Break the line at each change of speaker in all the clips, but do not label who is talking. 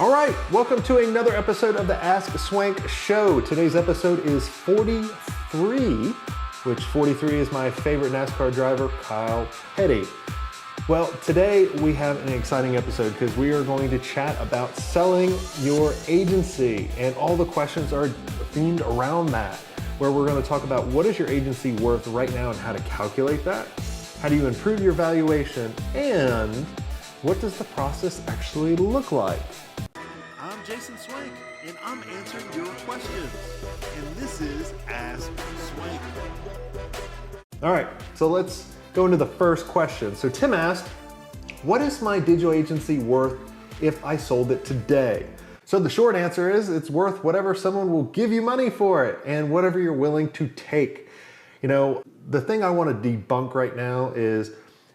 All right, welcome to another episode of the Ask Swenk Show. Today's episode is 43, which 43 is my favorite NASCAR driver, Kyle Petty. Well, today we have an exciting episode because we are going to chat about selling your agency, and all the questions are themed around that, where we're going to talk about what is your agency worth right now and how to calculate that, how do you improve your valuation, and what does the process actually look like?
I'm Jason Swenk, and I'm answering your questions. And this is Ask Swenk.
All right, so let's go into the first question. So Tim asked, what is my digital agency worth if I sold it today? So the short answer is it's worth whatever someone will give you money for it and whatever you're willing to take. You know, the thing I want to debunk right now is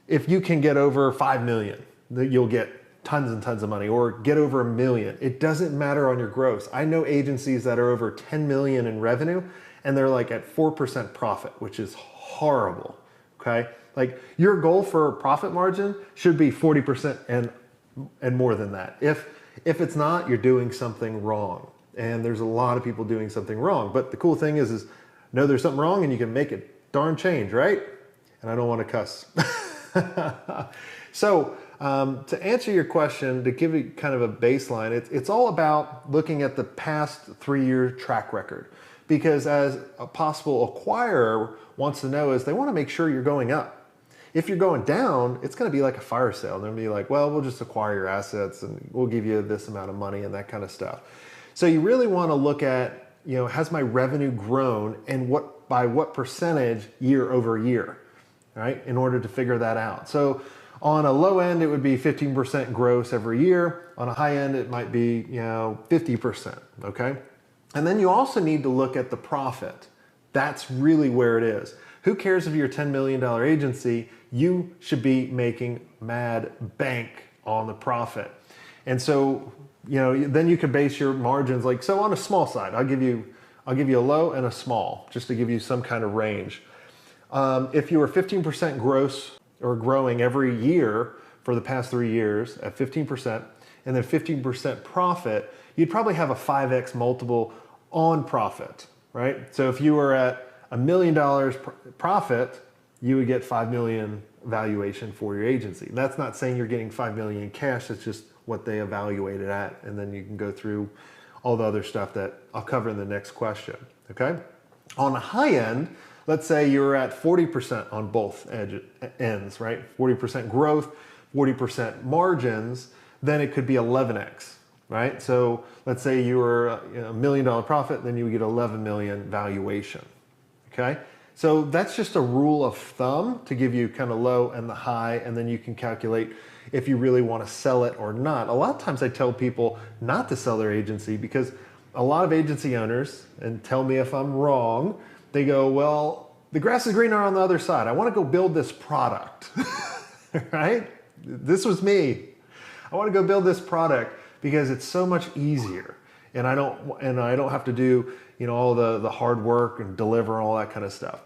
if you can get over 5 million, you'll get tons and tons of money, or get over 1 million. It doesn't matter on your gross. I know agencies that are over 10 million in revenue and they're like at 4% profit, which is horrible, okay? Like your goal for profit margin should be 40% and more than that. If it's not, you're doing something wrong. And there's a lot of people doing something wrong. But the cool thing is know there's something wrong and you can make it darn change, right? And I don't want to cuss. So to answer your question, to give you kind of a baseline, it's all about looking at the past 3-year track record. Because as a possible acquirer wants to know is they want to make sure you're going up. If you're going down, it's going to be like a fire sale. They're going to be like, well, we'll just acquire your assets and we'll give you this amount of money and that kind of stuff. So you really want to look at, has my revenue grown and by what percentage year over year, right? In order to figure that out. So on a low end, it would be 15% gross every year. On a high end, it might be, 50%, okay? And then you also need to look at the profit. That's really where it is. Who cares if you're a $10 million agency? You should be making mad bank on the profit. And so, then you can base your margins so on a small side, I'll give you a low and a small, just to give you some kind of range. If you were 15% gross or growing every year for the past 3 years at 15%, and then 15% profit, you'd probably have a 5x multiple on profit, right? So if you were at $1 million profit, you would get 5 million valuation for your agency. And that's not saying you're getting 5 million in cash, it's just what they evaluate it at. And then you can go through all the other stuff that I'll cover in the next question, okay? On the high end, let's say you're at 40% on both ends, right? 40% growth, 40% margins, then it could be 11x, right? So let's say you were $1 million profit, then you would get 11 million valuation, okay? So that's just a rule of thumb to give you kind of low and the high, and then you can calculate if you really want to sell it or not. A lot of times I tell people not to sell their agency because a lot of agency owners, and tell me if I'm wrong, they go, well, the grass is greener on the other side. I want to go build this product, right? This was me. I want to go build this product because it's so much easier, and I don't have to do all the hard work and deliver and all that kind of stuff.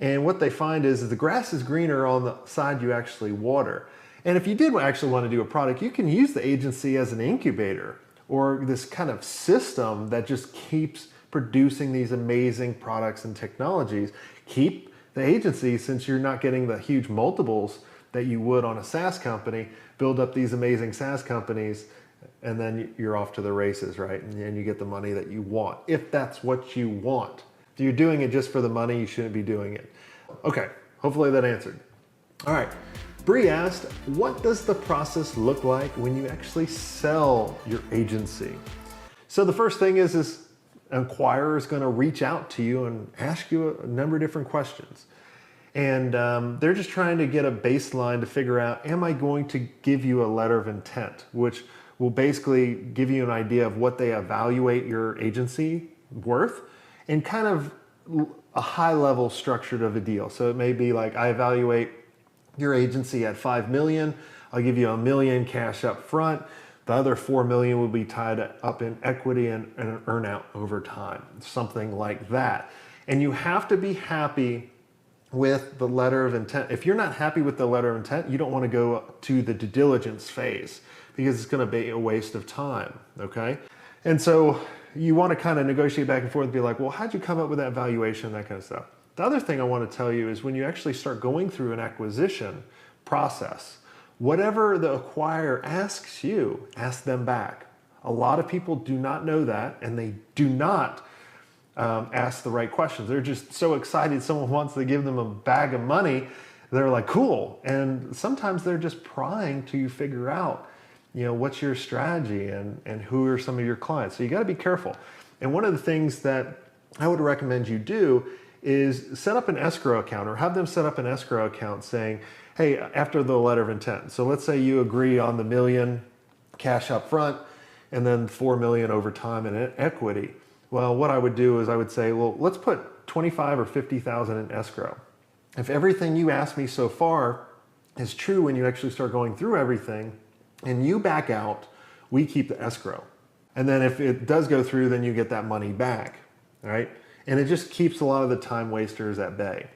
And what they find is the grass is greener on the side you actually water. And if you did actually want to do a product, you can use the agency as an incubator or this kind of system that just keeps producing these amazing products and technologies. Keep the agency, since you're not getting the huge multiples that you would on a SaaS company, build up these amazing SaaS companies, and then you're off to the races, right? And you get the money that you want, if that's what you want. If you're doing it just for the money, you shouldn't be doing it. Okay, hopefully that answered. All right, Bree asked, what does the process look like when you actually sell your agency? So the first thing is an acquirer is going to reach out to you and ask you a number of different questions. And they're just trying to get a baseline to figure out, am I going to give you a letter of intent, which will basically give you an idea of what they evaluate your agency worth and kind of a high level structured of a deal. So it may be like, I evaluate your agency at 5 million. I'll give you $1 million cash up front. The other 4 million will be tied up in equity and an earn out over time, something like that. And you have to be happy with the letter of intent. If you're not happy with the letter of intent, you don't want to go to the due diligence phase, because it's going to be a waste of time, okay? And so you want to kind of negotiate back and forth and be like, well, how'd you come up with that valuation, that kind of stuff. The other thing I want to tell you is when you actually start going through an acquisition process, whatever the acquirer asks you, ask them back. A lot of people do not know that, and they do not ask the right questions. They're just so excited someone wants to give them a bag of money. They're like, cool. And sometimes they're just prying to figure out, what's your strategy and who are some of your clients. So you got to be careful. And one of the things that I would recommend you do is set up an escrow account, or have them set up an escrow account saying, hey, after the letter of intent. So let's say you agree on the $1 million cash up front and then $4 million over time in equity. Well, what I would do is I would say, well, let's put 25 or 50,000 in escrow. If everything you asked me so far is true when you actually start going through everything and you back out, we keep the escrow. And then if it does go through, then you get that money back, right? And it just keeps a lot of the time wasters at bay.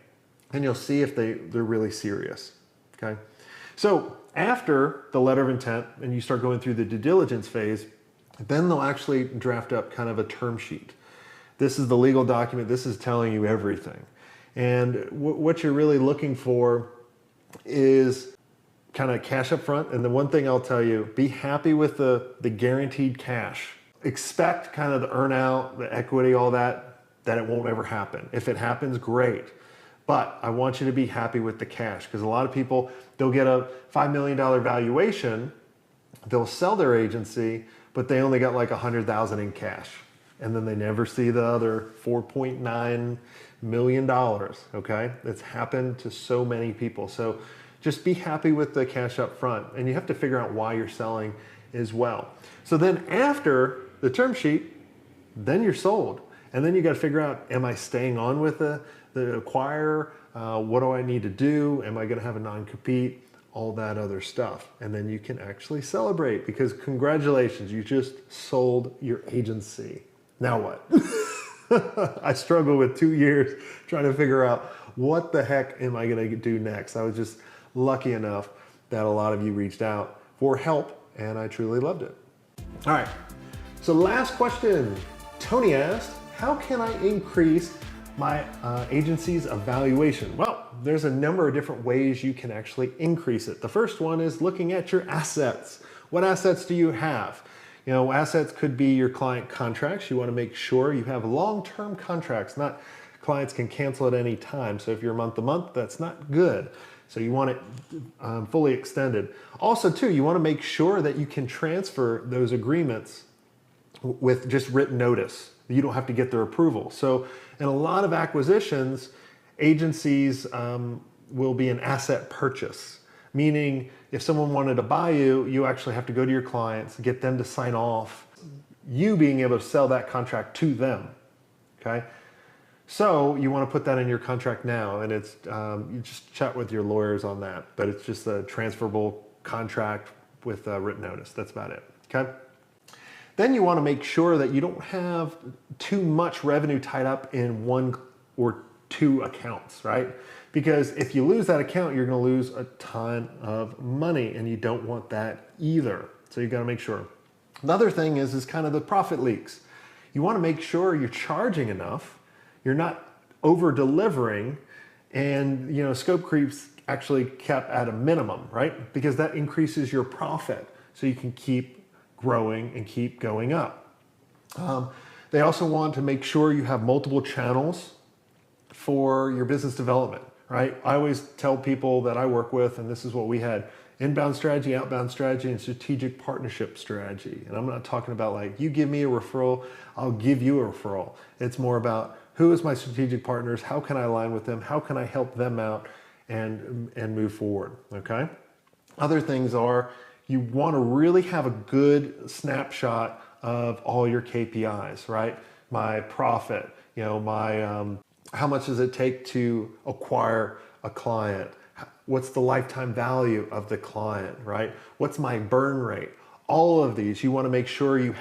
And you'll see if they're really serious, okay? So after the letter of intent and you start going through the due diligence phase, then they'll actually draft up kind of a term sheet. This is the legal document. This is telling you everything. And what you're really looking for is kind of cash up front. And the one thing I'll tell you, be happy with the guaranteed cash. Expect kind of the earn out, the equity, all that it won't ever happen. If it happens, great. But I want you to be happy with the cash, because a lot of people, they'll get a $5 million valuation, they'll sell their agency, but they only got like 100,000 in cash. And then they never see the other $4.9 million, okay? It's happened to so many people. So just be happy with the cash up front, and you have to figure out why you're selling as well. So then after the term sheet, then you're sold. And then you got to figure out, am I staying on with the acquirer? What do I need to do? Am I going to have a non-compete? All that other stuff. And then you can actually celebrate, because congratulations, you just sold your agency. Now what? I struggled with 2 years trying to figure out what the heck am I going to do next. I was just lucky enough that a lot of you reached out for help, and I truly loved it. All right, so last question. Tony asked, how can I increase my agency's evaluation? Well, there's a number of different ways you can actually increase it. The first one is looking at your assets. What assets do you have? Assets could be your client contracts. You want to make sure you have long-term contracts, not clients can cancel at any time. So if you're month to month, that's not good. So you want it fully extended. Also too, you want to make sure that you can transfer those agreements with just written notice. You don't have to get their approval. So in a lot of acquisitions, agencies will be an asset purchase, meaning if someone wanted to buy you, you actually have to go to your clients, get them to sign off, you being able to sell that contract to them, okay? So you want to put that in your contract now, and it's you just chat with your lawyers on that, but it's just a transferable contract with a written notice. That's about it, okay? Then you want to make sure that you don't have too much revenue tied up in one or two accounts, right? Because if you lose that account, you're going to lose a ton of money, and you don't want that either. So you got to make sure. Another thing is kind of the profit leaks. You want to make sure you're charging enough, you're not over delivering, and scope creep's actually kept at a minimum, right? Because that increases your profit, so you can keep growing and keep going up. They also want to make sure you have multiple channels for your business development, right? I always tell people that I work with, and this is what we had: inbound strategy, outbound strategy, and strategic partnership strategy. And I'm not talking about like, you give me a referral, I'll give you a referral. It's more about, who is my strategic partners? How can I align with them? How can I help them out and move forward, okay? Other things are, you want to really have a good snapshot of all your KPIs, right? My profit, how much does it take to acquire a client? What's the lifetime value of the client, right? What's my burn rate? All of these, you want to make sure you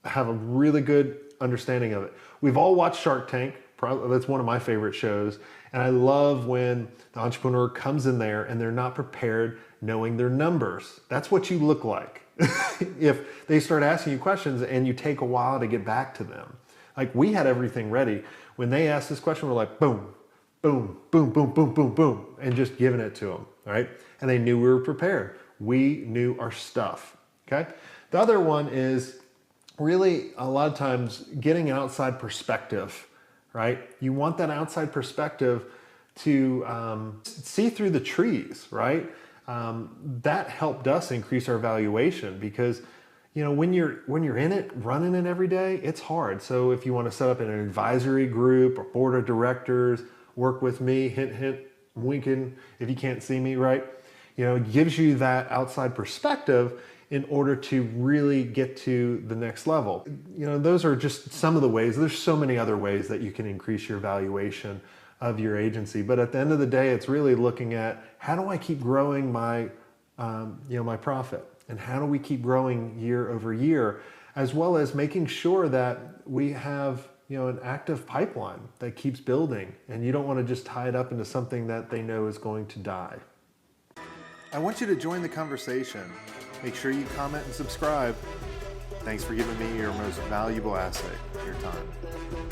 have a really good understanding of it. We've all watched Shark Tank. That's one of my favorite shows. And I love when the entrepreneur comes in there and they're not prepared, knowing their numbers. That's what you look like. if they start asking you questions and you take a while to get back to them. Like we had everything ready. When they asked this question, we're like, boom, boom, boom, boom, boom, boom, boom, and just giving it to them, all right? And they knew we were prepared. We knew our stuff, okay? The other one is really a lot of times getting an outside perspective, right? You want that outside perspective to see through the trees, right? That helped us increase our valuation because, you know, when you're in it, running it every day, it's hard. So if you want to set up an advisory group or board of directors, work with me, hint, hint, winking, if you can't see me, right? You know, it gives you that outside perspective in order to really get to the next level. You know, those are just some of the ways. There's so many other ways that you can increase your valuation of your agency. But at the end of the day, it's really looking at how do I keep growing my, my profit? And how do we keep growing year over year, as well as making sure that we have, you know, an active pipeline that keeps building, and you don't want to just tie it up into something that they know is going to die. I want you to join the conversation. Make sure you comment and subscribe. Thanks for giving me your most valuable asset, your time.